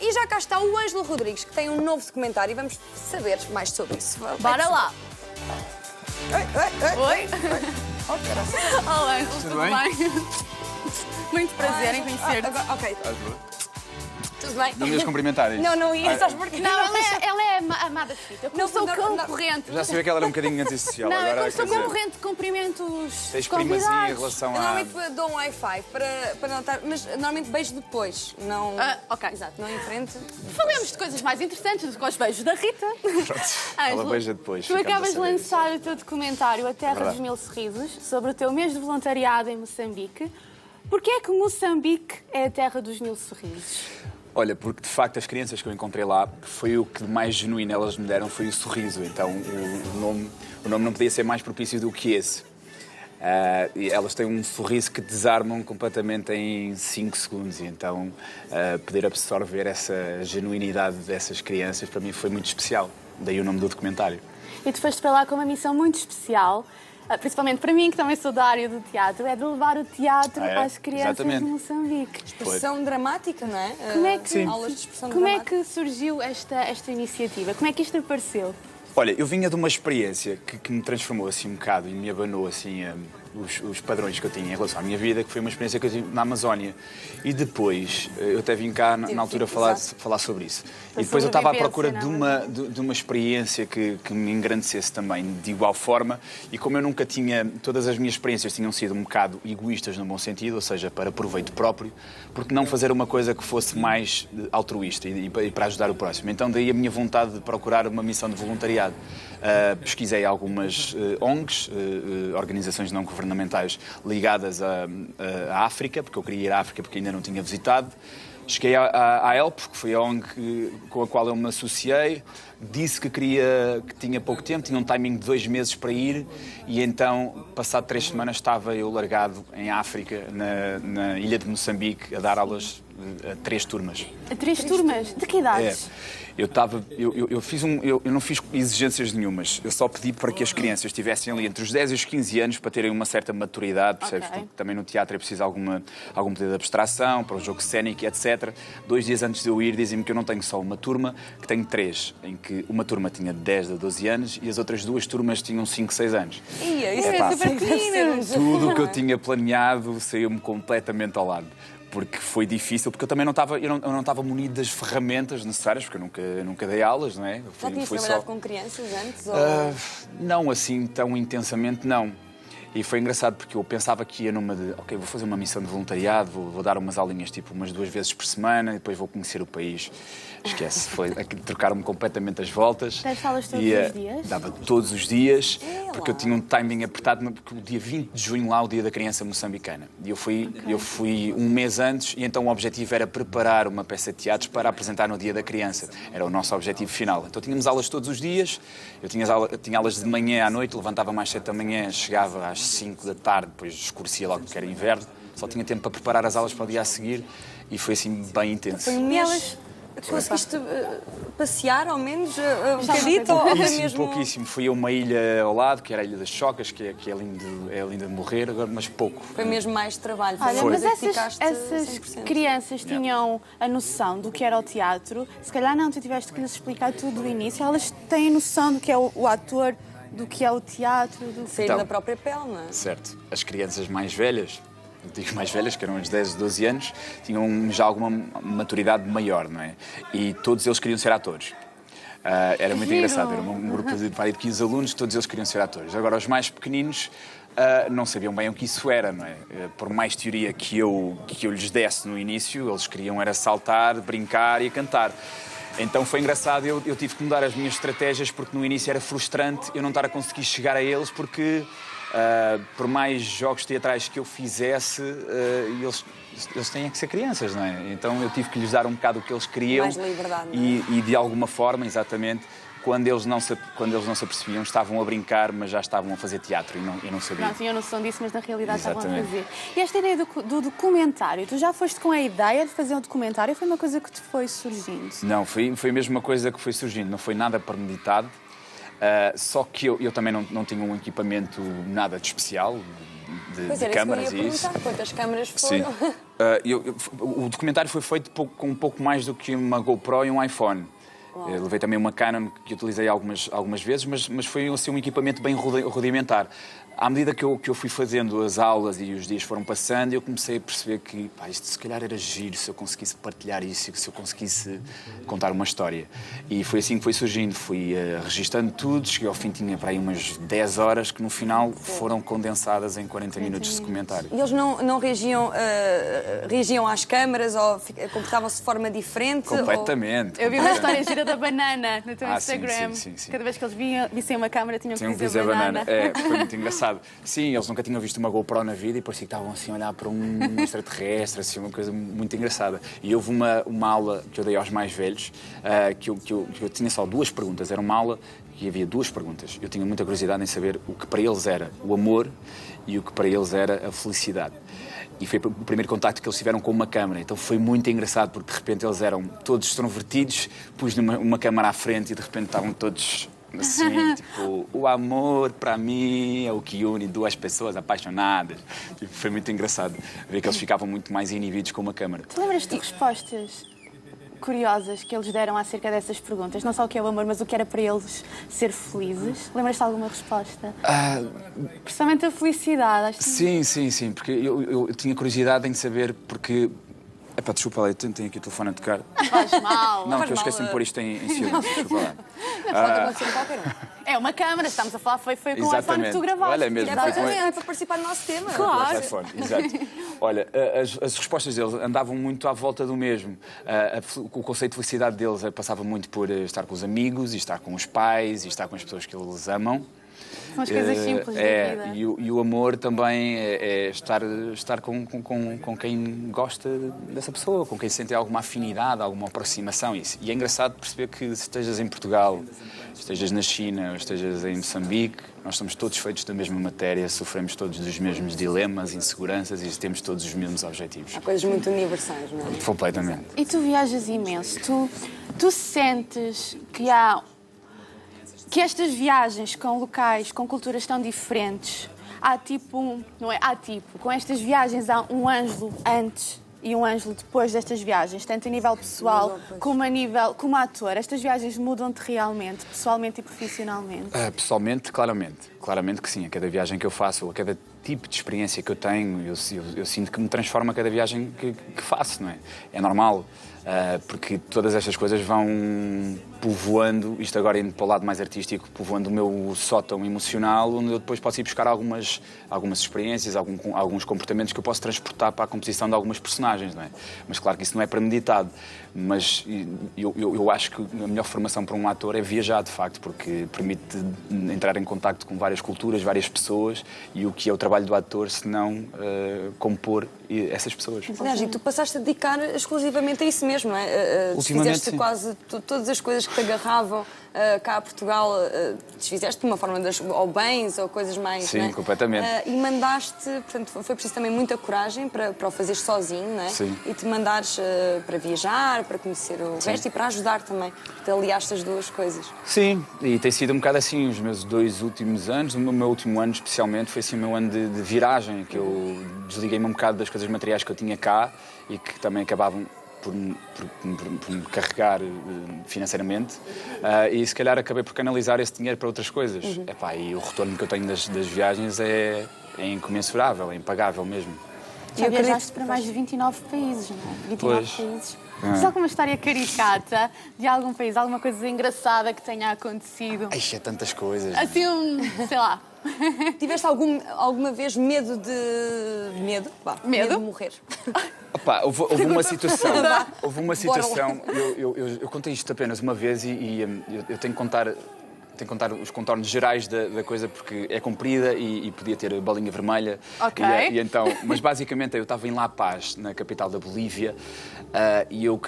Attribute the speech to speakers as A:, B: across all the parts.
A: E já cá está o Ângelo Rodrigues, que tem um novo documentário e vamos saber mais sobre isso.
B: Bora lá! Oi?
A: Oh, caralho.
B: Olá, Ângelo, tudo bem? Muito prazer em conhecer-te.
A: Ok. Tudo bem?
C: Não me ias cumprimentar isto?
A: Não ia, sabes porquê?
B: Não, ela é amada Fita. Eu sou concorrente.
C: Já sabia que ela era um bocadinho antissocial.
B: Não,
C: agora,
B: eu sou
C: quer dizer,
B: concorrente, cumprimento os
C: tens
B: convidados.
C: primazia em relação
A: Eu
C: a...
A: normalmente dou um high five para não estar. Mas normalmente beijo depois. Não.
B: Ok.
A: Exato, não em frente.
B: Falemos de coisas mais interessantes do que os beijos da Rita.
C: Ela
B: Ângelo,
C: beija depois.
B: tu
C: ficamos a
B: acabas de
C: saber
B: lançar o teu documentário A Terra
C: Verdade.
B: dos Mil Sorrisos sobre o teu mês de voluntariado em Moçambique. Porquê é que Moçambique é a terra dos mil sorrisos?
C: Olha, porque de facto as crianças que eu encontrei lá, foi o que de mais genuíno elas me deram, foi o sorriso. Então o nome não podia ser mais propício do que esse. E elas têm um sorriso que desarmam completamente em 5 segundos. E então poder absorver essa genuinidade dessas crianças para mim foi muito especial. Daí o nome do documentário.
B: E tu foste para lá com uma missão muito especial, principalmente para mim, que também sou da área do teatro, é de levar o teatro às crianças
C: Exatamente.
B: de Moçambique.
A: Expressão dramática, não é?
B: Como é que,
C: Sim.
A: Aulas de expressão
B: como é
A: dramática.
B: que surgiu esta iniciativa? Como é que isto apareceu?
C: Olha, eu vinha de uma experiência que me transformou assim um bocado e me abanou assim os padrões que eu tinha em relação à minha vida, que foi uma experiência que eu tive na Amazónia. E depois, eu até vim cá na altura falar sobre isso. E depois eu estava à procura de uma experiência que me engrandecesse também, de igual forma. E como eu nunca tinha, todas as minhas experiências tinham sido um bocado egoístas no bom sentido, ou seja, para proveito próprio, porque não fazer uma coisa que fosse mais altruísta e para ajudar o próximo. Então daí a minha vontade de procurar uma missão de voluntariado. Pesquisei algumas ONGs, organizações não governamentais ligadas à África, porque eu queria ir à África porque ainda não tinha visitado. Cheguei à ELP, que foi a ONG com a qual eu me associei, disse que tinha pouco tempo, tinha um timing de 2 meses para ir e então, passado 3 semanas, estava eu largado em África, na ilha de Moçambique, a dar aulas a 3 turmas.
B: A 3 turmas? De que idades?
C: Eu não fiz exigências nenhumas. Eu só pedi para que as crianças estivessem ali entre os 10 e os 15 anos para terem uma certa maturidade, percebes?
B: Ok.
C: Porque também no teatro é preciso algum poder de abstração, para o jogo cénico, etc. 2 dias antes de eu ir, dizem-me que eu não tenho só uma turma, que tenho 3, em que uma turma tinha de 10 a 12 anos e as outras 2 turmas tinham 5, 6 anos.
A: Isso é super pequenino.
C: Tudo o que eu tinha planeado saiu-me completamente ao lado. Porque foi difícil, porque eu também não estava munido das ferramentas necessárias, porque eu nunca dei aulas, não é?
A: Já tinhas trabalhado com crianças antes? Ou...
C: Não assim tão intensamente, não. E foi engraçado porque eu pensava que ia numa de, ok, vou fazer uma missão de voluntariado, vou dar umas aulinhas tipo umas 2 vezes por semana e depois vou conhecer o país. Esquece, trocaram-me completamente as voltas.
B: Das aulas todos os dias?
C: Dava todos os dias, porque eu tinha um timing apertado, porque o dia 20 de junho lá é o dia da criança moçambicana. E eu fui um mês antes e então o objetivo era preparar uma peça de teatro para apresentar no dia da criança. Era o nosso objetivo final. Então tínhamos aulas todos os dias, eu tinha aulas de manhã à noite, levantava mais cedo da manhã, chegava às 5 da tarde, depois escurecia logo que era inverno, só tinha tempo para preparar as aulas para o dia a seguir e foi assim bem intenso.
A: Foi um mês. Conseguiste passear ao menos um bocadito? Ou mesmo...
C: Pouquíssimo. Fui a uma ilha ao lado, que era a Ilha das Chocas, que é linda de morrer, agora, mas pouco.
A: Foi mesmo mais trabalho.
B: Olha, mas essas
A: 100%.
B: crianças tinham a noção do que era o teatro? Se calhar não, tu tiveste que lhes explicar tudo do início. Elas têm a noção do que é o ator, do que é o teatro, do
A: Sair
C: Então,
A: da própria pele, não é?
C: Certo. As crianças mais velhas, eu digo mais velhas, que eram uns 10, 12 anos, tinham já alguma maturidade maior, não é? E todos eles queriam ser atores. Era muito engraçado. Era um grupo de 15 alunos, todos eles queriam ser atores. Agora, os mais pequeninos não sabiam bem o que isso era, não é? Por mais teoria que eu lhes desse no início, eles queriam era saltar, brincar e cantar. Então foi engraçado, eu tive que mudar as minhas estratégias porque no início era frustrante eu não estar a conseguir chegar a eles porque por mais jogos teatrais que eu fizesse, eles têm que ser crianças, não é? Então eu tive que lhes dar um bocado o que eles queriam.
A: Mais liberdade, não é?
C: E de alguma forma, exatamente, quando eles não se apercebiam, estavam a brincar, mas já estavam a fazer teatro e não sabiam.
B: Não tinham noção disso, mas na realidade
C: Exatamente.
B: estavam a fazer. E esta ideia do documentário, tu já foste com a ideia de fazer um documentário ou foi uma coisa que te foi surgindo?
C: Não, foi mesmo uma coisa que foi surgindo, não foi nada premeditado. Só que eu também não tinha um equipamento nada de especial, de câmaras e isso.
A: Quantas câmaras foram?
C: Sim. O documentário foi feito com um pouco mais do que uma GoPro e um iPhone. Eu levei também uma Canon que utilizei algumas vezes, mas foi assim, um equipamento bem rudimentar. À medida que eu fui fazendo as aulas e os dias foram passando, eu comecei a perceber que isto se calhar era giro se eu conseguisse partilhar isso, se eu conseguisse contar uma história. E foi assim que foi surgindo. Fui registando tudo, cheguei ao fim, tinha para aí umas 10 horas que no final foram condensadas em 40 minutos de documentário.
A: E eles não reagiam às câmaras ou comportavam-se de forma diferente?
C: Completamente.
B: Eu vi uma história gira da banana no teu Instagram.
C: Sim.
B: Cada vez que eles vissem uma câmera tinham que dizer
C: dizer
B: banana.
C: Foi muito engraçado. Sim, eles nunca tinham visto uma GoPro na vida e parecia que estavam assim a olhar para um extraterrestre, assim, uma coisa muito engraçada. E houve uma aula que eu dei aos mais velhos, que eu tinha só 2 perguntas. Era uma aula e havia 2 perguntas. Eu tinha muita curiosidade em saber o que para eles era o amor e o que para eles era a felicidade. E foi o primeiro contacto que eles tiveram com uma câmara. Então foi muito engraçado, porque de repente eles eram todos extrovertidos, pus uma câmara à frente e de repente estavam todos... assim, tipo, o amor para mim é o que une 2 pessoas apaixonadas. Tipo, foi muito engraçado ver que eles ficavam muito mais inibidos com uma câmara.
B: Tu lembras-te de respostas curiosas que eles deram acerca dessas perguntas? Não só o que é o amor, mas o que era para eles ser felizes? Lembras-te de alguma resposta? Precisamente a felicidade. Acho que...
C: Sim, porque eu tinha curiosidade em saber, porque... Epá, desculpa lá, eu tenho aqui o telefone a tocar.
B: Não faz mal.
C: Não, que eu esqueci de pôr isto em silêncio. Desculpa lá.
A: Pode acontecer com qualquer um.
B: É uma câmara, estamos a falar, foi com o iPhone que
C: Exatamente.
B: tu gravaste.
C: Olha mesmo,
A: É para participar do nosso tema.
B: Claro.
C: Exato. Olha, as respostas deles andavam muito à volta do mesmo. O conceito de felicidade deles passava muito por estar com os amigos, e estar com os pais, e estar com as pessoas que eles amam.
B: São as coisas simples da vida.
C: E o amor também é estar com quem gosta dessa pessoa, com quem sente alguma afinidade, alguma aproximação. Isso. E é engraçado perceber que se estejas em Portugal, estejas na China, ou estejas em Moçambique, nós somos todos feitos da mesma matéria, sofremos todos dos mesmos dilemas, inseguranças e temos todos os mesmos objetivos.
A: Há coisas muito universais, não é?
C: Completamente.
B: E tu viajas imenso. Tu sentes que estas viagens com locais, com culturas tão diferentes, com estas viagens há um Ângelo antes e um Ângelo depois destas viagens, tanto a nível pessoal como ator. Estas viagens mudam-te realmente, pessoalmente e profissionalmente?
C: Pessoalmente, claramente que sim. A cada viagem que eu faço, a cada tipo de experiência que eu tenho, eu sinto que me transforma a cada viagem que faço, não é? É normal. Porque todas estas coisas vão povoando, isto agora indo para o lado mais artístico, povoando o meu sótão emocional, onde eu depois posso ir buscar algumas experiências, alguns comportamentos que eu posso transportar para a composição de algumas personagens, não é? Mas claro que isso não é premeditado, mas eu acho que a melhor formação para um ator é viajar, de facto, porque permite entrar em contacto com várias culturas, várias pessoas, e o que é o trabalho do ator, se não compor essas pessoas.
A: Aliás, e tu passaste a dedicar exclusivamente a isso mesmo, não é? Desfizeste quase todas as coisas que te agarravam cá a Portugal, desfizeste de uma forma ou bens ou coisas mais...
C: Sim,
A: não é?
C: completamente.
A: E mandaste, portanto, foi preciso também muita coragem para o fazeres sozinho, não é?
C: Sim.
A: E te mandares para viajar, para conhecer o resto e para ajudar também. Te aliaste as 2 coisas.
C: Sim, e tem sido um bocado assim os meus 2 últimos anos. O meu último ano, especialmente, foi assim o meu ano de viragem, que eu desliguei-me um bocado das coisas materiais que eu tinha cá e que também acabavam por me carregar financeiramente, e se calhar acabei por canalizar esse dinheiro para outras coisas. E o retorno que eu tenho das viagens é incomensurável, é impagável mesmo.
B: Já viajaste para mais de 29 países, não é? 29 países. Tens alguma história caricata de algum país, alguma coisa engraçada que tenha acontecido?
C: É tantas coisas.
B: Assim, sei lá.
A: Tiveste alguma vez medo de... Medo de morrer?
C: Houve uma situação. Eu contei isto apenas uma vez e eu tenho que contar os contornos gerais da coisa, porque é comprida e podia ter bolinha vermelha.
B: Ok.
C: E então, mas basicamente eu estava em La Paz, na capital da Bolívia, e eu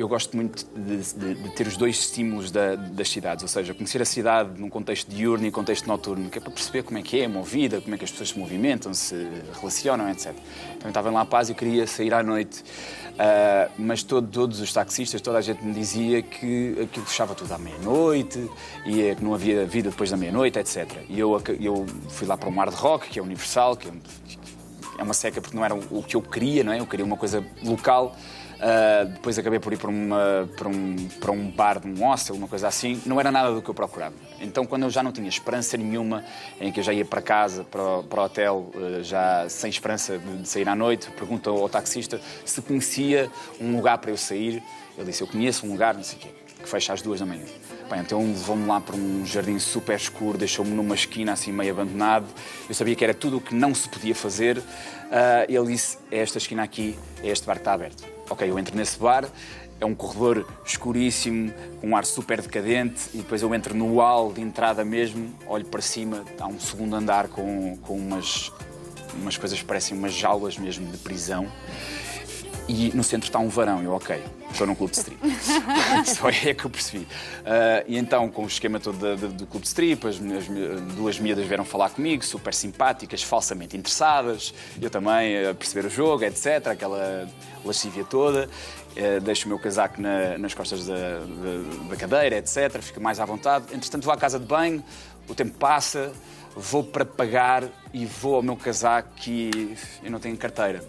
C: gosto muito de ter os 2 estímulos das cidades, ou seja, conhecer a cidade num contexto diurno e contexto noturno, que é para perceber como é que é a movida, como é que as pessoas se movimentam, se relacionam, etc. Então eu estava em La Paz e queria sair à noite, mas todos os taxistas, toda a gente me dizia que aquilo fechava tudo à meia-noite e dizia que não havia vida depois da meia-noite, etc. E eu fui lá para um hard rock, que é Universal, que é uma seca porque não era o que eu queria, não é? Eu queria uma coisa local. Depois acabei por ir para um bar de um hostel, uma coisa assim. Não era nada do que eu procurava. Então, quando eu já não tinha esperança nenhuma, em que eu já ia para casa, para o hotel, já sem esperança de sair à noite, pergunto ao taxista se conhecia um lugar para eu sair. Ele disse, eu conheço um lugar, não sei o quê, que fecha às 2 da manhã. Bem, então levou-me lá para um jardim super escuro, deixou-me numa esquina assim meio abandonado. Eu sabia que era tudo o que não se podia fazer. Ele disse, é esta esquina aqui, é este bar que está aberto. Ok, eu entro nesse bar, é um corredor escuríssimo, com um ar super decadente, e depois eu entro no hall de entrada mesmo, olho para cima, há um segundo andar com umas coisas que parecem umas jaulas mesmo de prisão. E no centro está um varão. Eu, ok, estou num clube de strip. Só é que eu percebi. E então, com o esquema todo do clube de strip, as 2 miúdas vieram falar comigo, super simpáticas, falsamente interessadas. Eu também, a perceber o jogo, etc. Aquela lascívia toda. Deixo o meu casaco nas costas da cadeira, etc. Fico mais à vontade. Entretanto, vou à casa de banho, o tempo passa, vou para pagar e vou ao meu casaco e eu não tenho carteira.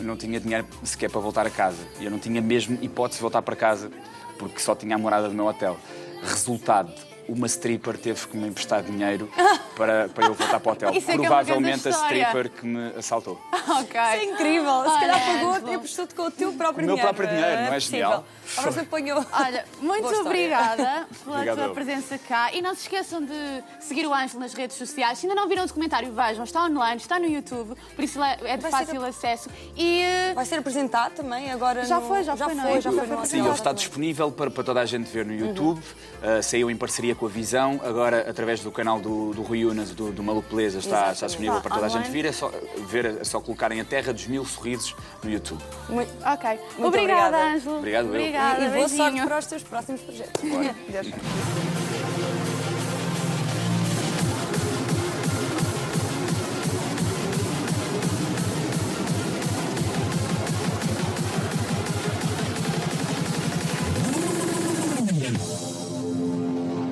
C: Não tinha dinheiro sequer para voltar a casa. Eu não tinha mesmo hipótese de voltar para casa porque só tinha a morada do meu hotel. Resultado, uma stripper teve que me emprestar dinheiro para eu voltar para o hotel. Provavelmente a stripper que me assaltou.
A: Ok. Isso é incrível. Se calhar pagou-te e emprestou-te com o teu próprio dinheiro.
C: O meu próprio dinheiro, não é genial?
A: Agora você apanhou.
B: Olha, muito obrigada pela tua presença cá. E não se esqueçam de seguir o Ângelo nas redes sociais. Se ainda não viram o documentário, vejam. Está online, está no YouTube, por isso é de fácil acesso. E
A: vai ser apresentado também agora?
B: Já foi no
C: Sim, ele está disponível para toda a gente ver no YouTube. Saiu em parceria com a Visão. Agora, através do canal do Rui Unas, do Maluco Beleza, está disponível para toda a gente ver. É só colocarem A Terra dos Mil Sorrisos no YouTube.
B: Ok. Muito obrigada, Ângelo.
C: Obrigado,
B: obrigada.
A: E boa sorte para os teus próximos projetos.
C: Bora.